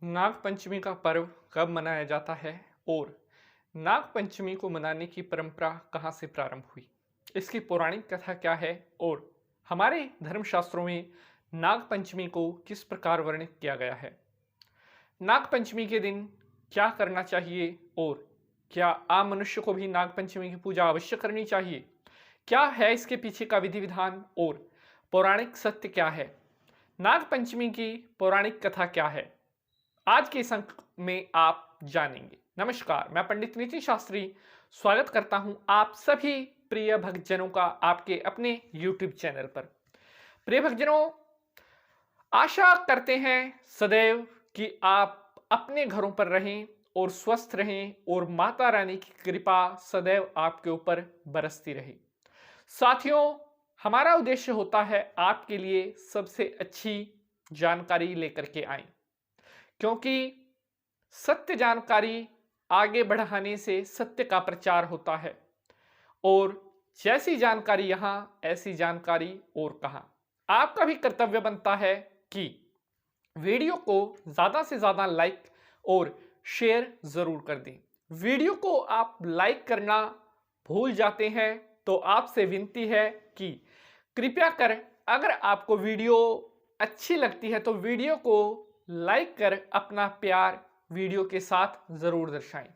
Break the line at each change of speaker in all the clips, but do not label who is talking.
नाग पंचमी का पर्व कब मनाया जाता है और नाग पंचमी को मनाने की परंपरा कहाँ से प्रारंभ हुई? इसकी पौराणिक कथा क्या है और हमारे धर्मशास्त्रों में नाग पंचमी को किस प्रकार वर्णित किया गया है? नाग पंचमी के दिन क्या करना चाहिए और क्या आम मनुष्य को भी नाग पंचमी की पूजा अवश्य करनी चाहिए? क्या है इसके पीछे का विधि विधान और पौराणिक सत्य क्या है? नाग पंचमी की पौराणिक कथा क्या है? आज के इस अंक में आप जानेंगे। नमस्कार, मैं पंडित नितिन शास्त्री स्वागत करता हूं आप सभी प्रिय भक्तजनों का आपके अपने YouTube चैनल पर। प्रिय भक्तजनों, आशा करते हैं सदैव कि आप अपने घरों पर रहें और स्वस्थ रहें और माता रानी की कृपा सदैव आपके ऊपर बरसती रहे। साथियों, हमारा उद्देश्य होता है आपके लिए सबसे अच्छी जानकारी लेकर के आए, क्योंकि सत्य जानकारी आगे बढ़ाने से सत्य का प्रचार होता है और जैसी जानकारी यहाँ ऐसी जानकारी और कहाँ। आपका भी कर्तव्य बनता है कि वीडियो को ज़्यादा से ज़्यादा लाइक और शेयर ज़रूर कर दें। वीडियो को आप लाइक करना भूल जाते हैं तो आपसे विनती है कि कृपया कर, अगर आपको वीडियो अच्छी लगती है तो वीडियो को लाइक कर अपना प्यार वीडियो के साथ जरूर दर्शाएं।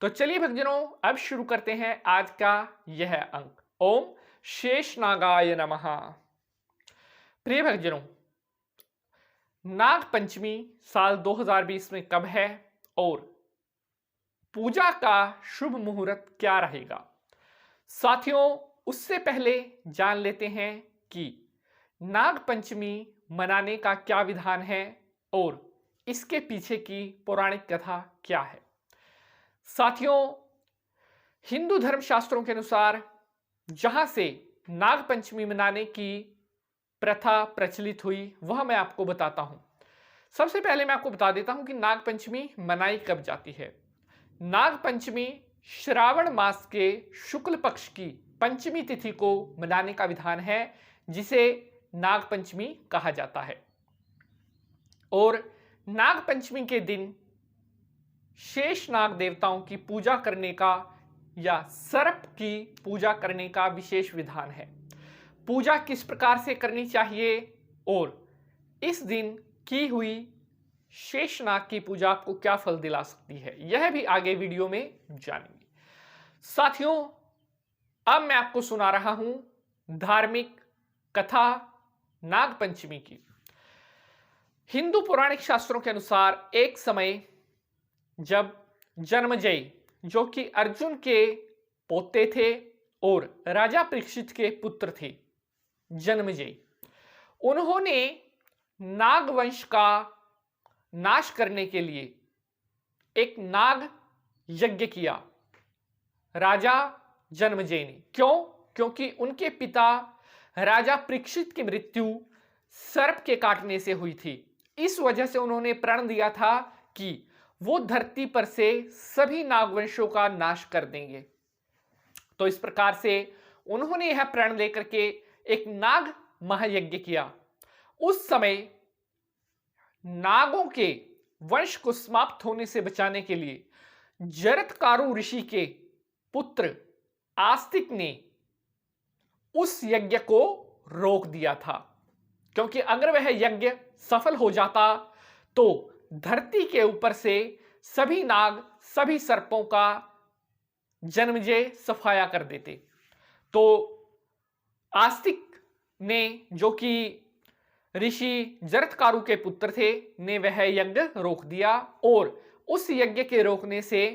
तो चलिए भक्तजनों, अब शुरू करते हैं आज का यह अंक। ओम शेषनागाय नमः। प्रिय भक्तजनों, नाग पंचमी साल 2020 में कब है और पूजा का शुभ मुहूर्त क्या रहेगा? साथियों, उससे पहले जान लेते हैं कि नाग पंचमी मनाने का क्या विधान है और इसके पीछे की पौराणिक कथा क्या है। साथियों, हिंदू धर्मशास्त्रों के अनुसार जहां से नाग पंचमी मनाने की प्रथा प्रचलित हुई वह मैं आपको बताता हूं। सबसे पहले मैं आपको बता देता हूं कि नाग पंचमी मनाई कब जाती है। नाग पंचमी श्रावण मास के शुक्ल पक्ष की पंचमी तिथि को मनाने का विधान है, जिसे नाग पंचमी कहा जाता है। और नाग पंचमी के दिन शेष नाग देवताओं की पूजा करने का या सर्प की पूजा करने का विशेष विधान है। पूजा किस प्रकार से करनी चाहिए और इस दिन की हुई शेष नाग की पूजा आपको क्या फल दिला सकती है, यह भी आगे वीडियो में जानेंगे। साथियों, अब मैं आपको सुना रहा हूं धार्मिक कथा नाग पंचमी की। हिंदू पौराणिक शास्त्रों के अनुसार एक समय जब जन्मजय, जो कि अर्जुन के पोते थे और राजा परीक्षित के पुत्र थे, जन्मजय, उन्होंने नाग वंश का नाश करने के लिए एक नाग यज्ञ किया राजा जन्मजय ने। क्यों? क्योंकि उनके पिता राजा परीक्षित की मृत्यु सर्प के काटने से हुई थी। इस वजह से उन्होंने प्रण दिया था कि वो धरती पर से सभी नागवंशों का नाश कर देंगे। तो इस प्रकार से उन्होंने यह प्रण लेकर के एक नाग महायज्ञ किया। उस समय नागों के वंश को समाप्त होने से बचाने के लिए जरत्कारु ऋषि के पुत्र आस्तिक ने उस यज्ञ को रोक दिया था, क्योंकि अगर वह यज्ञ सफल हो जाता तो धरती के ऊपर से सभी नाग, सभी सर्पों का जन्मजय सफाया कर देते। तो आस्तिक ने, जो कि ऋषि जरत्कारु के पुत्र थे, ने वह यज्ञ रोक दिया और उस यज्ञ के रोकने से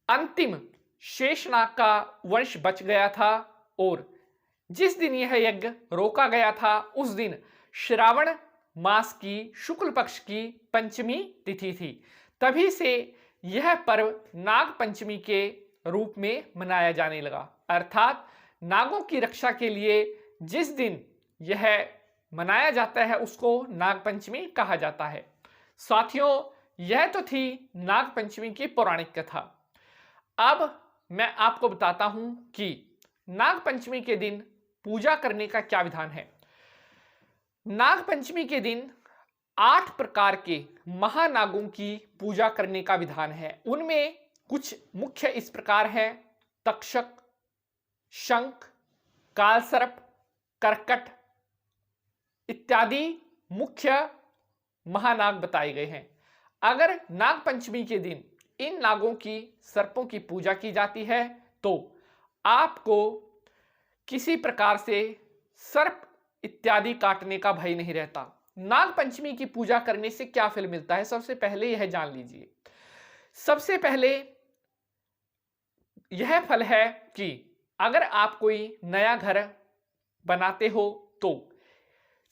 अंतिम शेषनाग का वंश बच गया था। और जिस दिन यह यज्ञ रोका गया था उस दिन श्रावण मास की शुक्ल पक्ष की पंचमी तिथि थी। तभी से यह पर्व नाग पंचमी के रूप में मनाया जाने लगा। अर्थात नागों की रक्षा के लिए जिस दिन यह मनाया जाता है उसको नाग पंचमी कहा जाता है। साथियों, यह तो थी नाग पंचमी की पौराणिक कथा। अब मैं आपको बताता हूं कि नाग पंचमी के दिन पूजा करने का क्या विधान है। नाग पंचमी के दिन 8 प्रकार के महानागों की पूजा करने का विधान है। उनमें कुछ मुख्य इस प्रकार हैं: तक्षक, शंख, कालसर्प, कर्कट इत्यादि मुख्य महानाग बताए गए हैं। अगर नाग पंचमी के दिन इन नागों की, सर्पों की पूजा की जाती है तो आपको किसी प्रकार से सर्प इत्यादि काटने का भय नहीं रहता। नाग पंचमी की पूजा करने से क्या फल मिलता है, सबसे पहले यह जान लीजिए। सबसे पहले यह फल है कि अगर आप कोई नया घर बनाते हो तो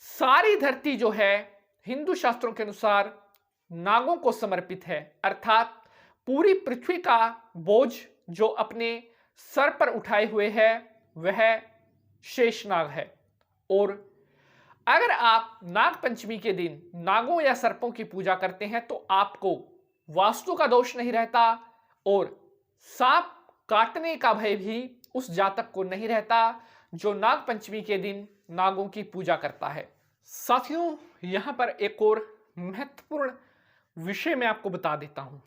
सारी धरती जो है हिंदू शास्त्रों के अनुसार नागों को समर्पित है, अर्थात पूरी पृथ्वी का बोझ जो अपने सर पर उठाए हुए है वह शेषनाग है। और अगर आप नाग पंचमी के दिन नागों या सर्पों की पूजा करते हैं तो आपको वास्तु का दोष नहीं रहता और सांप काटने का भय भी उस जातक को नहीं रहता जो नाग पंचमी के दिन नागों की पूजा करता है। साथियों, यहां पर एक और महत्वपूर्ण विषय मैं आपको बता देता हूं।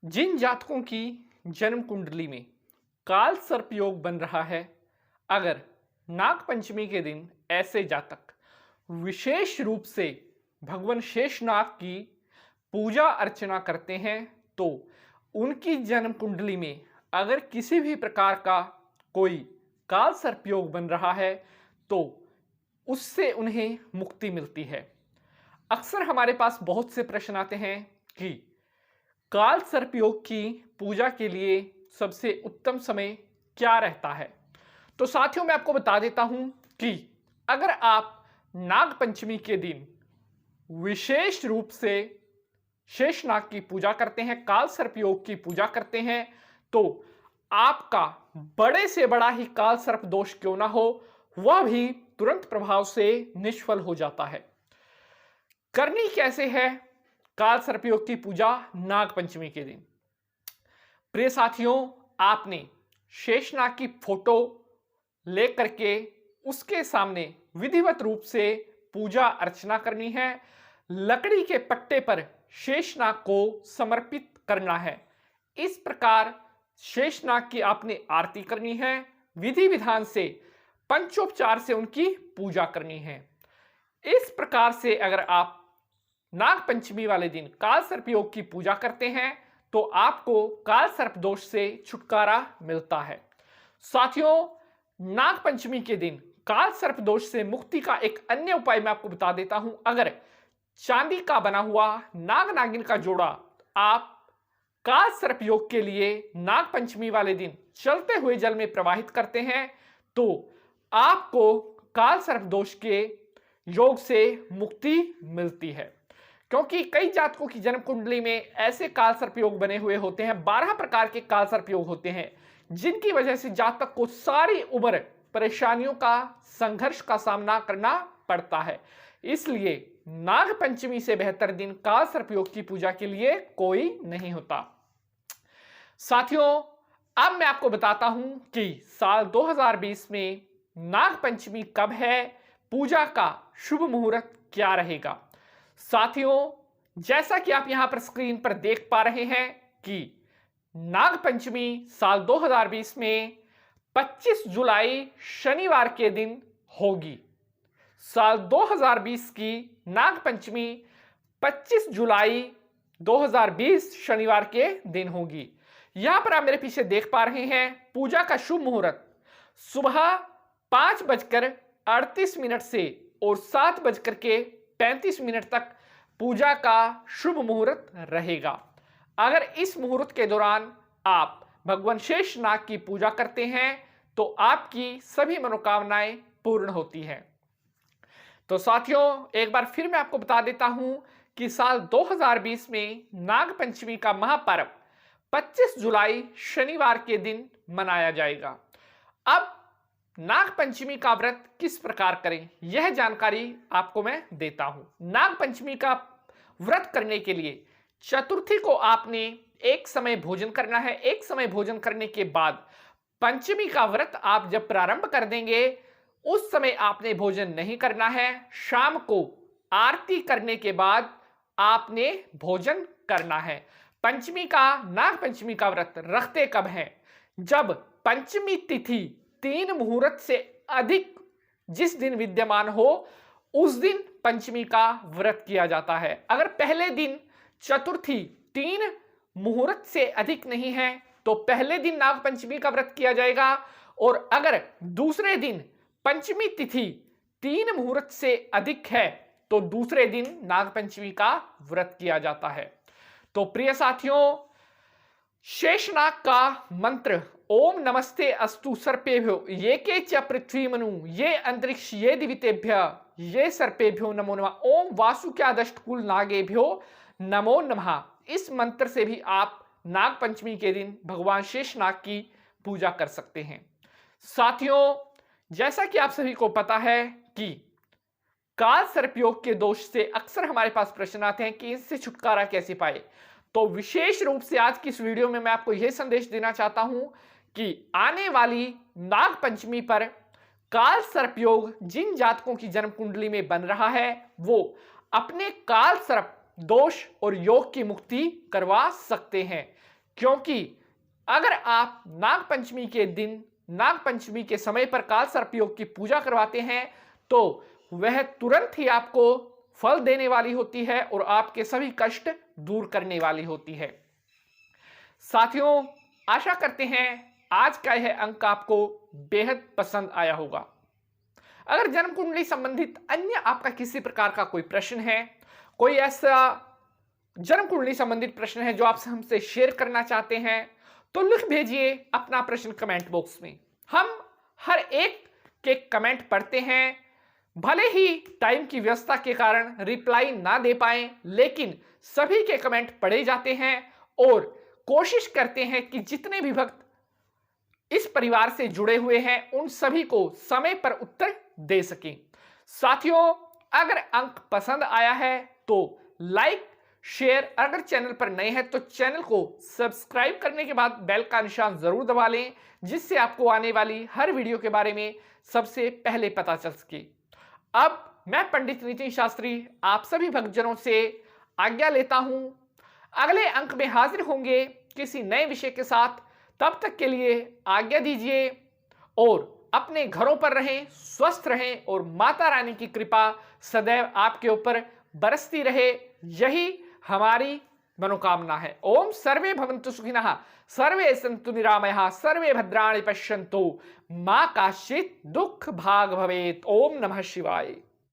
जिन जातकों की जन्म कुंडली में काल सर्प योग बन रहा है, अगर नाग पंचमी के दिन ऐसे जातक विशेष रूप से भगवान शेषनाग की पूजा अर्चना करते हैं तो उनकी जन्म कुंडली में अगर किसी भी प्रकार का कोई काल सर्प योग बन रहा है तो उससे उन्हें मुक्ति मिलती है। अक्सर हमारे पास बहुत से प्रश्न आते हैं कि काल सर्प योग की पूजा के लिए सबसे उत्तम समय क्या रहता है। तो साथियों, मैं आपको बता देता हूं कि अगर आप नाग पंचमी के दिन विशेष रूप से शेषनाग की पूजा करते हैं, काल सर्प योग की पूजा करते हैं, तो आपका बड़े से बड़ा ही काल सर्प दोष क्यों ना हो, वह भी तुरंत प्रभाव से निष्फल हो जाता है। करनी कैसे है काल सर्प योग की पूजा नाग पंचमी के दिन? प्रिय साथियों, आपने शेषनाग की फोटो लेकर के उसके सामने विधिवत रूप से पूजा अर्चना करनी है। लकड़ी के पट्टे पर शेषनाग को समर्पित करना है। इस प्रकार शेषनाग की आपने आरती करनी है, विधि विधान से पंचोपचार से उनकी पूजा करनी है। इस प्रकार से अगर आप नाग पंचमी वाले दिन काल सर्प योग की पूजा करते हैं तो आपको काल सर्प दोष से छुटकारा मिलता है। साथियों, नाग पंचमी के दिन काल सर्प दोष से मुक्ति का एक अन्य उपाय मैं आपको बता देता हूं। अगर चांदी का बना हुआ नाग नागिन का जोड़ा आप काल सर्प योग के लिए नाग पंचमी वाले दिन चलते हुए जल में प्रवाहित करते हैं तो आपको काल सर्प दोष के योग से मुक्ति मिलती है। क्योंकि कई जातकों की जन्म कुंडली में ऐसे काल सर्प योग बने हुए होते हैं, 12 प्रकार के काल सर्प योग होते हैं, जिनकी वजह से जातक को सारी उम्र परेशानियों का, संघर्ष का सामना करना पड़ता है। इसलिए नाग पंचमी से बेहतर दिन काल सर्प योग की पूजा के लिए कोई नहीं होता। साथियों, अब मैं आपको बताता हूं कि साल 2020 में नाग पंचमी कब है, पूजा का शुभ मुहूर्त क्या रहेगा। साथियों, जैसा कि आप यहां पर स्क्रीन पर देख पा रहे हैं कि नाग पंचमी साल 2020 में 25 जुलाई शनिवार के दिन होगी। साल 2020 की नाग पंचमी 25 जुलाई 2020 शनिवार के दिन होगी। यहां पर आप मेरे पीछे देख पा रहे हैं पूजा का शुभ मुहूर्त सुबह 5:38 से और 7:35 तक पूजा का शुभ मुहूर्त रहेगा। अगर इस मुहूर्त के दौरान आप भगवान शेषनाग की पूजा करते हैं तो आपकी सभी मनोकामनाएं पूर्ण होती हैं। तो साथियों, एक बार फिर मैं आपको बता देता हूं कि साल 2020 में नाग पंचमी का महापर्व 25 जुलाई शनिवार के दिन मनाया जाएगा। अब नाग पंचमी का व्रत किस प्रकार करें, यह जानकारी आपको मैं देता हूं। नाग पंचमी का व्रत करने के लिए चतुर्थी को आपने एक समय भोजन करना है। एक समय भोजन करने के बाद पंचमी का व्रत आप जब प्रारंभ कर देंगे उस समय आपने भोजन नहीं करना है। शाम को आरती करने के बाद आपने भोजन करना है। पंचमी का, नाग पंचमी का व्रत रखते कब हैं? जब पंचमी तिथि 3 मुहूर्त से अधिक जिस दिन विद्यमान हो, उस दिन पंचमी का व्रत किया जाता है। अगर पहले दिन चतुर्थी 3 मुहूर्त से अधिक नहीं है तो पहले दिन नाग पंचमी का व्रत किया जाएगा, और अगर दूसरे दिन पंचमी तिथि 3 मुहूर्त से अधिक है तो दूसरे दिन नाग पंचमी का व्रत किया जाता है। तो प्रिय साथियों, शेषनाग का मंत्र ओम नमस्ते अस्तु सर्पेभ्यो ये के च पृथ्वी मनु ये अंतरिक्ष ये दिवितेभ्य ये सर्पेभ्यो नमो नमः ओम वासुक्यादष्टकुल नागेभ्यो नमो नमः। इस मंत्र से भी आप नाग पंचमी के दिन भगवान शेषनाग की पूजा कर सकते हैं। साथियों, जैसा कि आप सभी को पता है कि काल सर्पयोग के दोष से अक्सर हमारे पास प्रश्न आते हैं कि इससे छुटकारा कैसे पाए। तो विशेष रूप से आज की इस वीडियो में मैं आपको यह संदेश देना चाहता हूं कि आने वाली नाग पंचमी पर काल सर्पयोग जिन जातकों की जन्म कुंडली में बन रहा है वो अपने काल सर्प दोष और योग की मुक्ति करवा सकते हैं। क्योंकि अगर आप नाग पंचमी के दिन, नाग पंचमी के समय पर काल सर्पयोग की पूजा करवाते हैं तो वह तुरंत ही आपको फल देने वाली होती है और आपके सभी कष्ट दूर करने वाली होती है। साथियों, आशा करते हैं आज का यह अंक आपको बेहद पसंद आया होगा। अगर जन्म कुंडली संबंधित अन्य आपका किसी प्रकार का कोई प्रश्न है, कोई ऐसा जन्म कुंडली संबंधित प्रश्न है जो आप हमसे शेयर करना चाहते हैं, तो लिख भेजिए अपना प्रश्न कमेंट बॉक्स में। हम हर एक के कमेंट पढ़ते हैं। भले ही टाइम की व्यवस्था के कारण रिप्लाई ना दे पाएं, लेकिन सभी के कमेंट पढ़े जाते हैं और कोशिश करते हैं कि जितने भी भक्त इस परिवार से जुड़े हुए हैं उन सभी को समय पर उत्तर दे सकें। साथियों, अगर अंक पसंद आया है तो लाइक शेयर, अगर चैनल पर नए हैं तो चैनल को सब्सक्राइब करने के बाद बेल का निशान जरूर दबा लें, जिससे आपको आने वाली हर वीडियो के बारे में सबसे पहले पता चल सके। अब मैं पंडित नितिन शास्त्री आप सभी भक्तजनों से आज्ञा लेता हूं। अगले अंक में हाजिर होंगे किसी नए विषय के साथ। तब तक के लिए आज्ञा दीजिए और अपने घरों पर रहें, स्वस्थ रहें और माता रानी की कृपा सदैव आपके ऊपर बरसती रहे, यही हमारी मनोकामना है। ओम सर्वे भवन्तु सुखिनः, सर्वे सन्तु निरामयाः, सर्वे भद्राणि पश्यन्तु, मा काचित् दुःख भाग भवेत्। ओम नमः शिवाय।